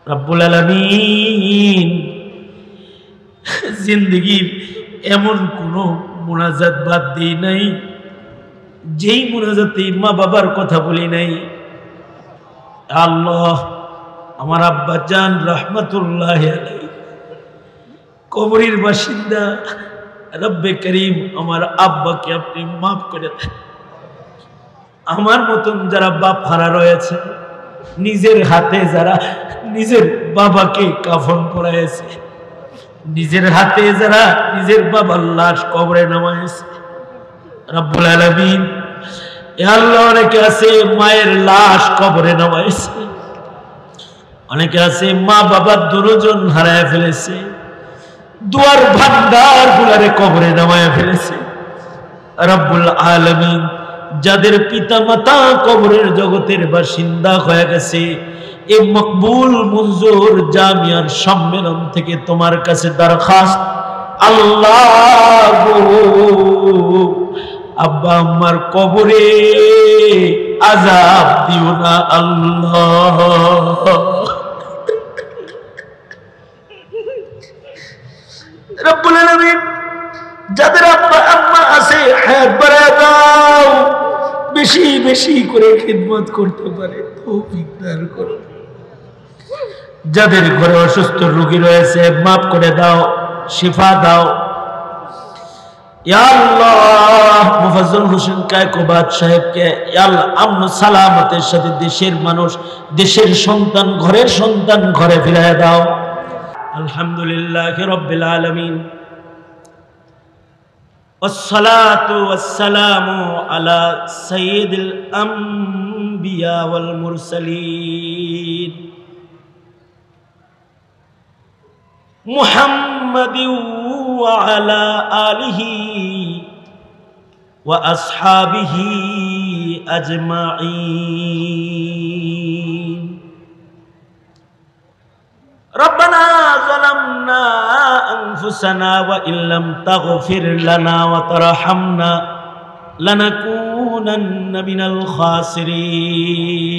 রব্বুল আলামিন জিন্দেগীর এমন কোন মুনাজাত বাদ দিই নাই যেই মুনাজাতে মা বাবার কথা বলি নাই। আল্লাহ, আমার আব্বা জান রহমতুল্লাহ আলাইহি কবরের বাসিন্দা, রব্বে করিম আমার আব্বাকে আপনি মাফ করে দেন। আমার মতন যারা বাপ হারা রয়েছে, নিজের হাতে যারা নিজের বাবাকে কাফন পরাইছে, নিজের হাতে যারা নিজের বাবার লাশ কবরে নামাইছে, রব্বুল আলামিন এ আল্লাহ, অনেকে আছে মায়ের লাশ কবরে নামাইছে, অনেকে আছে মা বাবার দুজন হারায় ফেলেছে, দুয়ার ভান্ডার গুলারে কবরে নামায় ফেলেছে। রব্বুল আলামিন যাদের পিতা মাতা কবরের জগতের বাসিন্দা হয়ে গেছে, এই মকবুল মঞ্জুর জামিয়ার সম্মেলন থেকে তোমার কাছে দরখাস্ত, আল্লাহ আব্বা আম্মার কবরে আযাব দিও না আল্লাহ। রব্বুল আলামিন যাদের আব্বা আম্মা আছে হায়াত বাড়ায় দাও, বেশি বেশি করে খিদমত করতে পারে তৌফিক দান করো। যাদের ঘরে অসুস্থ রোগী রয়েছে মাফ করে দাও, শিফা দাও। ইয়া আল্লাহ, মুফাজ্জল হোসেন কায়কোবাদ সাহেবকে ইয়া আল্লাহ আমন সালামতের সাথে দেশের মানুষ, দেশের সন্তান, ঘরের সন্তান ঘরে ফিরিয়ে দাও। আলহামদুলিল্লাহি রাব্বিল আলামিন, ওয়াসসালাতু ওয়াসসালামু আলা সাইয়্যিদিল আমবিয়া ওয়াল মুরসালিন মুহাম্মাদিন ওয়া আলা আলিহি ওয়া আসহাবিহি আজমাইন। রব্বানা যালামনা আনফুসানা ওয়া ইল্লাম তাগফির লানা ওয়া তারহামনা লানাকুনান্না মিনাল খাসিরিন।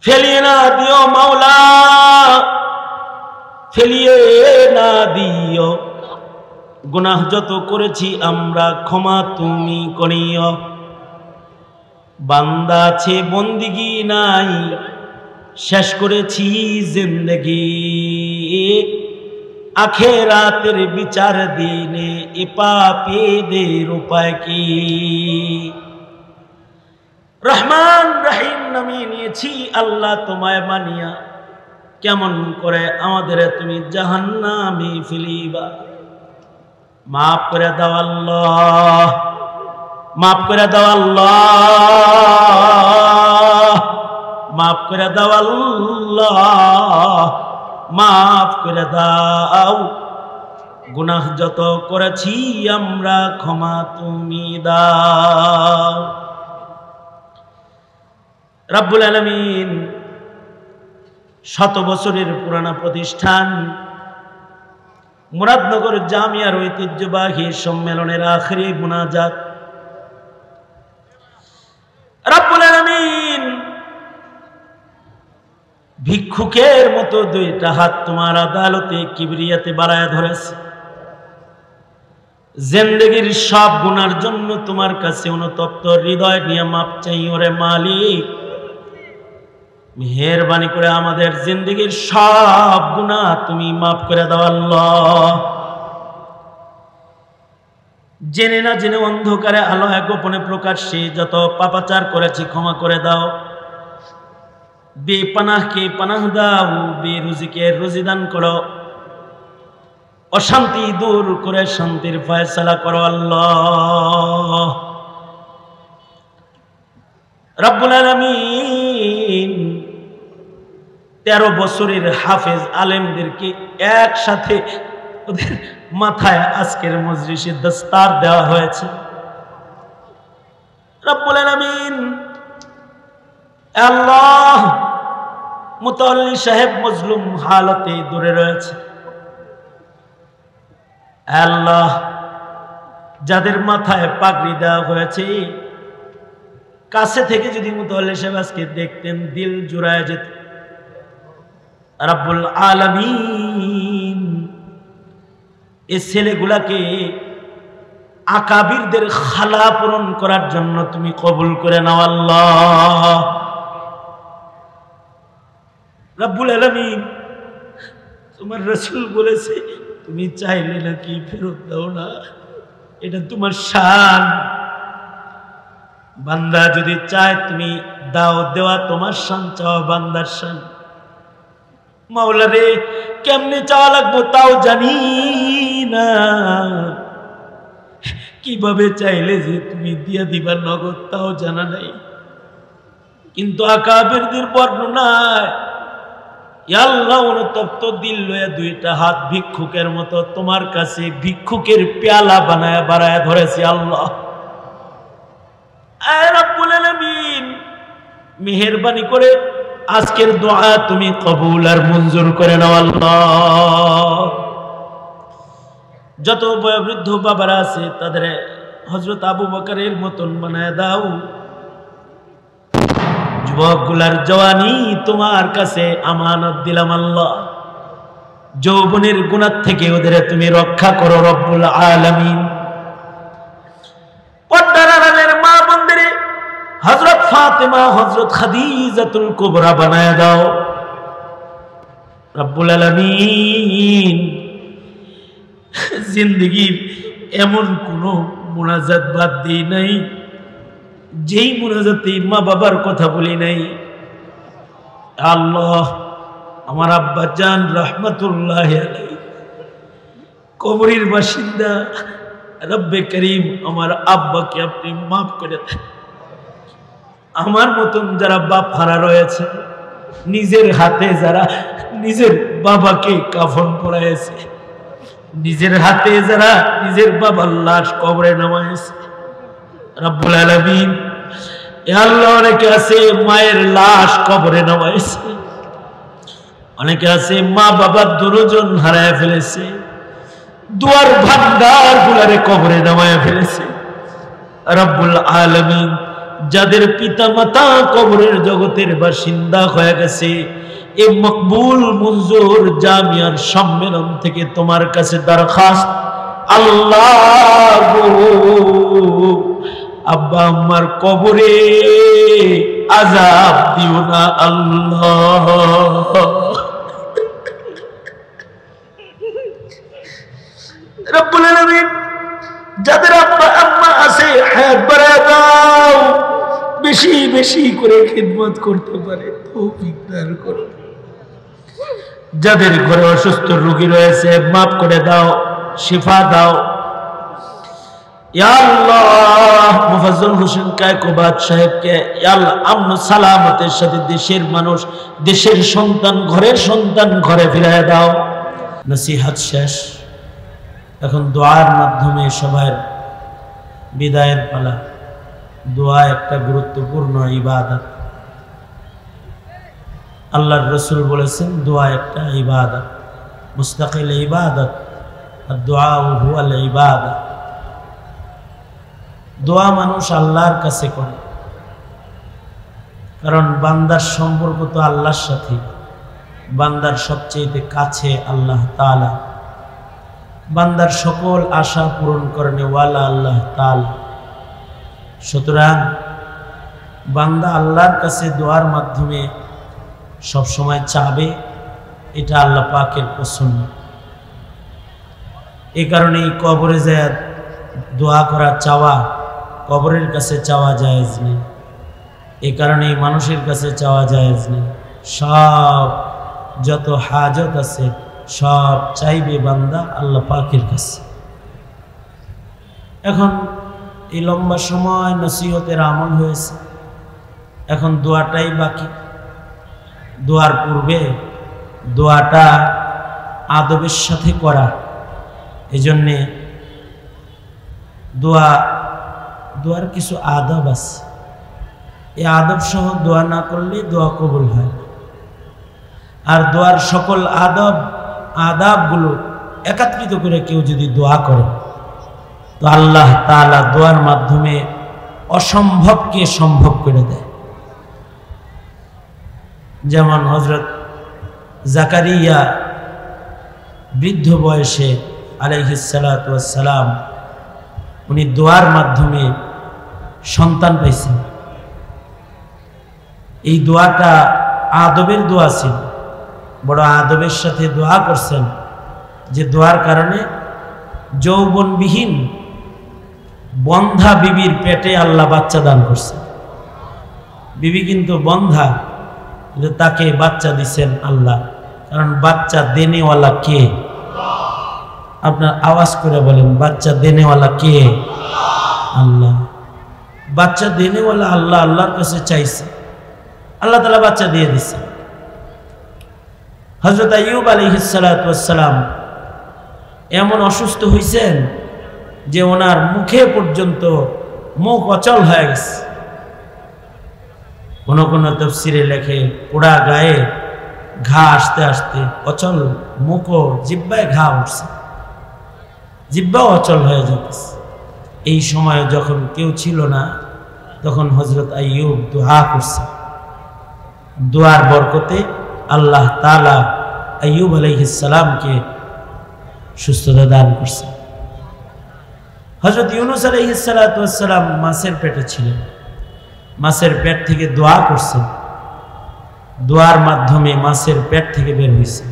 ফেলিয়ে না দিও মাওলা, ফেলিয়ে না দিও, গুনাহ যত করেছি আমরা ক্ষমা তুমি করিও। বান্দা আছে বন্দিগি নাই, শেষ করেছি জিন্দেগি, আখেরাতের বিচার দিনে এ পাপীদের উপায় কি? রহমান রহিম নামে নিয়েছি আল্লাহ তোমায় মানিয়া, কেমন করে আমাদের তুমি জাহান্নামে ফেলিবা? মাফ করে দাও আল্লাহ, মাফ করে দাও আল্লাহ, মাফ করে দাও আল্লাহ, মাফ করে দাও। গুনাহ যত করেছি আমরা ক্ষমা তুমি দাও। রব্বুল আলামিন শত বছরের পুরানা প্রতিষ্ঠান মুরাদনগর জামিয়ার ঐতিহ্যবাহী সম্মেলনের আখেরি মুনাজাত, রব্বুল আলামিন ভিক্ষুকের মতো দুইটা হাত তোমার আদালতে কিবরিয়াতে বাড়ায় ধরেছে। জিন্দেগীর সব গুনার জন্য তোমার কাছে অনুতপ্ত হৃদয় নিয়ে মাপ চাই। ওরে মালিক, মেহেরবানি করে আমাদের জিন্দেগীর সব গুনাহ তুমি মাফ করে দাও আল্লাহ। জেনে না জেনে অন্ধকারে আলোয় গোপনে প্রকাশ্যে যত পাপাচার করেছি ক্ষমা করে দাও। বেপানাহকে পানাহ দাও, বেরুজিকে রুজি দান করো, অশান্তি দূর করে শান্তির ফয়সালা করো আল্লাহ। রব্বুল আলামিন 13 বছরের হাফেজ আলেমদেরকে একসাথে ওদের মাথায় আজকের মজলিসে দস্তার দেওয়া হয়েছে। রব্বুল আলামিন আল্লাহ, মুতাওয়াল্লি সাহেব মজলুম হালতে দূরে রয়েছে। আল্লাহ, যাদের মাথায় পাগড়ি দেওয়া হয়েছে কাছে থেকে যদি মুতাওয়াল্লি সাহেব আজকে দেখতেন দিল জুড়ায় যেত। রব্বুল আলামিন এই ছেলেগুলাকে আকাবিরদের খালা পূরণ করার জন্য তুমি কবুল করে নাও আল্লাহ। রব্বুল আলামিন তোমার রাসূল বলেছে তুমি চাইলে নাকি ফেরত দাও না, এটা তোমার শান। বান্দা যদি চায় তুমি দাও, দেওয়া তোমার শান, চাওয়া বান্দার শান। মাওলা রে কেমনে চাওয়া লাগবো তাও জানি না, কিভাবে চাইলে যে তুমি দিয়া দিবার নগদ তাও জানা নাই। কিন্তু আকাবিরদের বর্ণনায় আল্লাহ অনুতপ্ত দিল লয়ে দুইটা হাত ভিক্ষুকের মতো তোমার কাছে ভিক্ষুকের পেয়ালা বানায় বাড়ায় ধরেছে আল্লাহ। রব্বুল আলামিন মেহেরবানি করে আজকের দোয়া তুমি কবুল আর মঞ্জুর করে নাও আল্লাহ। যত বয়োবৃদ্ধ বাবারা আছে তাদের হযরত আবু বকরের মতন বানায় দাও। যুবকগুলার জওয়ানি তোমার কাছে আমানত দিলাম আল্লাহ। যৌবনের গুনাহ থেকে ওদের তুমি রক্ষা করো রব্বুল আলামিন। পর্দার আড়ালের মা বোনদের হযরত ফাতেমা হযরত খাদিজাতুল কুবরা বানায় দাও রব্বুল আলামিন। জিন্দেগির এমন কোন মুনাজাত বাদ দিই নাই যেই মুনাজাতে মা বাবার কথা বলি নাই আল্লাহ। আমার আব্বা জান রহমতুল্লাহ আলাইহি কবরের বাসিন্দা, রব্বে করিম আমার আব্বাকে আপনি মাফ করে দেন। আমার মতন যারা বাপ হারা রয়েছে, নিজের হাতে যারা নিজের বাবাকে কাফন পরাইছে, নিজের হাতে যারা নিজের বাবার লাশ কবরে নামাইছে রব্বুল আলামিন এ আল্লাহ। অনেকে আছে মায়ের লাশ কবরে নামাইছে, অনেকে আছে মা বাবার দুজন হারায় ফেলেছে, দুয়ার ভান্ডার গুলারে কবরে নামায় ফেলেছে রব্বুল আলামিন। যাদের পিতা মাতা কবরের জগতের বাসিন্দা হয়ে গেছে, এই মকবুল মঞ্জুর জামিয়ার সম্মেলন থেকে তোমার কাছে দরখাস্ত আল্লাহ আব্বা আম্মার কবরে আযাব দিও না আল্লাহ। রব্বুল আলামিন যাদের আব্বা আম্মা আছে হায়াত বাড়ায় দাও, বেশি বেশি করে খিদমত করতে পারে তৌফিক দান করো। যাদের ঘরে অসুস্থ রোগী রয়েছে মাফ করে দাও, শিফা দাও ইয়া আল্লাহ। মুফাজ্জল হোসেন কায়কোবাদ সাহেবকে ইয়া আল্লাহ আমন সালামতের সাথে দেশের মানুষ, দেশের সন্তান, ঘরের সন্তান ঘরে ফিরিয়ে দাও। নসিহত শেষ, এখন দোয়ার মাধ্যমে সবার বিদায়ের পালা। দোয়া একটা গুরুত্বপূর্ণ ইবাদত। আল্লাহর রাসূল বলেছেন দোয়া একটা ইবাদত, মুস্তাকিল ইবাদত, আর দোয়া হুয়াল ইবাদত। দোয়া মানুষ আল্লাহর কাছে করে, কারণ বান্দার সম্পর্ক তো আল্লাহর সাথে। বান্দার সবচেয়ে কাছে আল্লাহ তাআলা, বান্দার সকল আশা পূরণ করেন ওয়ালা আল্লাহ তাআলা। সুতরাং বান্দা আল্লাহর কাছে দোয়ার মাধ্যমে সব সময় চাবে, এটা আল্লাহ পাকের পছন্দ। এই কারণে কবরে যায় দোয়া করা, চাওয়া, কবরের কাছে চাওয়া জায়েজ নেই। এই কারণে মানুষের কাছে চাওয়া জায়েজ নেই। সব যত হাজত আছে সব চাইবে বান্দা আল্লাহ পাকের কাছে। এখন এই লম্বা সময় নসিহতের আমল হয়েছে, এখন দোয়াটাই বাকি। দোয়ার পূর্বে দোয়াটা আদবের সাথে করা, এজন্যে দোয়ার কিছু আদব আছে। এই আদব সহ দোয়া না করলে দোয়া কবুল হয়। আর দোয়ার সকল আদাবগুলো একত্রিত করে কেউ যদি দোয়া করে তো আল্লাহ তাআলা দোয়ার মাধ্যমে অসম্ভবকে সম্ভব করে দেয়। যেমন হযরত জাকারিয়া বৃদ্ধ বয়সে আলাইহিস সালাতু ওয়াস সালাম উনি দোয়ার মাধ্যমে সন্তান পাইছেন। এই দোয়াটা আদবের দোয়া ছিল, বড় আদবের সাথে দোয়া করছেন, যে দোয়ার কারণে যৌবনবিহীন বন্ধা বিবির পেটে আল্লাহ বাচ্চা দান করছে। বিবি কিন্তু বন্ধা, কিন্তু তাকে বাচ্চা দিচ্ছেন আল্লাহ, কারণ বাচ্চা দেনেওয়ালা কে? আপনার আওয়াজ করে বলেন, বাচ্চা দেনেওয়ালা কে? আল্লাহ। বাচ্চা দেনেওয়ালা আল্লাহ, আল্লাহর কাছে চাইছে, আল্লাহ তাআলা বাচ্চা দিয়ে দিচ্ছে। হযরত আইয়ুব আলাইহিস সালাতু ওয়াস সালাম এমন অসুস্থ হয়েছেন যে ওনার মুখে পর্যন্ত মুখ অচল হয়ে গেছে। কোন কোন তাফসীরে লেখে পোড়া গায়ে ঘা আসতে আসতে অচল, মুখও জিহ্বায় ঘা উঠছে, জিহ্বাও অচল হয়ে যাচ্ছে। এই সময় যখন কেউ ছিল না, তখন হযরত আইয়ুব দোয়া করছে। দোয়ার বরকতে আল্লাহ তাআলা আইয়ুব আলাইহিস সালামকে সুস্থতা দান করছে। হযরত ইউনূস আলাইহিস সালাতু ওয়াস সালাম মাছের পেটে ছিলেন, মাছের পেট থেকে দোয়া করছেন, দোয়ার মাধ্যমে মাছের পেট থেকে বের হয়েছে।